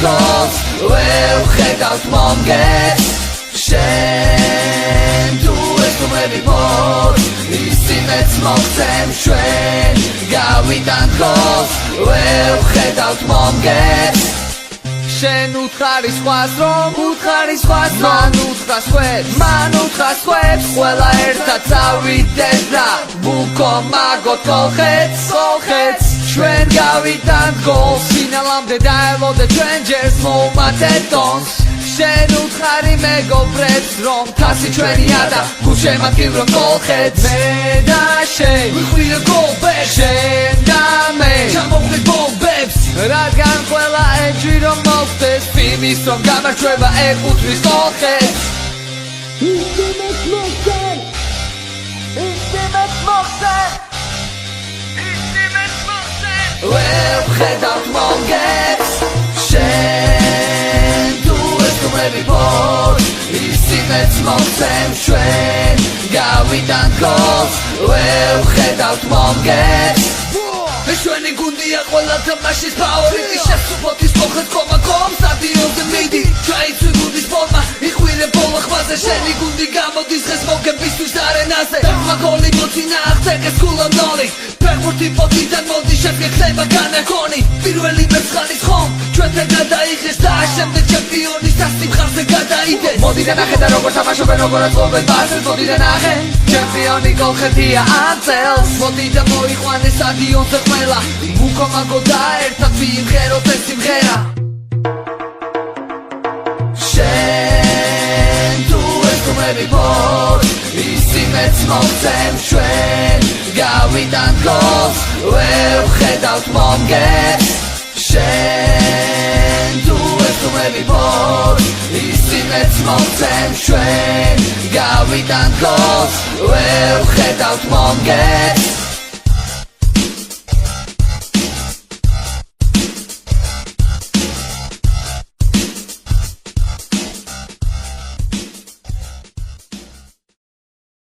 გოს ვევხედავთ მომგებს შენ თუ ეს მომები მორ ისინეც მოგცემ ჩვენ გავიდან გოს ვევხედავთ მომგებს შენ უთხარი სხვას რომ უთხარი სხვას მან უთხრას ხვებს ყველა ერთად წავიდეთ და ვუკომაგოთ კოლხეთს ჩვენ გავიდან გოლს ფინალამდე დაელოდე ჩვენ ჯერს მოუმატეთ ტონს შენ უთხარი მეგობრებს რომ თასი ჩვენია და გუშემატკივრო კოლხეთს მე და შენ ვიხვიე გოლბებს შენ და მე ჩამოვხდით ბომბებს რადგან ყველა ეჭვი რომ მოვხდეს ფილმის რომ გამარჯვება ეკუთვნის კოლხეთს ისინეც მოგცემ ვევხედავთ მომგებს შენ თუ ეს გუმები ბორ ისინეც მოგცემ ჩვენ გავიდან გოლს ვევხედავთ მომგებს ჩვენი გუნდია ყველა თამაშის ფავორიტი შესუფოთის კოლხეთ კომაკომ სტადიონზე მიდი ჩაიცვი გუნდის ფორმა იხვირე ბოლო ხმაზე შენი გუნდი გამოდის დღეს მოგებისთვის არენაზე მაგოლი მოცინა აღწეკეს ქულო ნოლი ფეხბურთი პოტიდან მოდი შეგვექნება განაგონი პირველი მერცხალის ხომ ჩვენთან გადაიხეს და შემდეგ ჩემპიონის თასი მხარზე გადაიდეს მოდი და ნახე და როგორ თამაშობენ როგორაც ყოფენ ბაზრს მოდი და ნახე ჩემპიონი კოლხეთია ამ წელს მოდი და მოიყვანე სტადიონზე ყველა ვუკომაგო და ერთად ვიმღეროთ ეს სიმღერა შენ თუ ეს გუმები ბორ ისინეც მოგცემ ჩვენ გავიდან გოლს ვევხედავთ მომგებს შენ თუ ეს გუმები ბორ ისინეც მოგცემ ჩვენ გავიდან გოლს ვევხედავთ მომგებს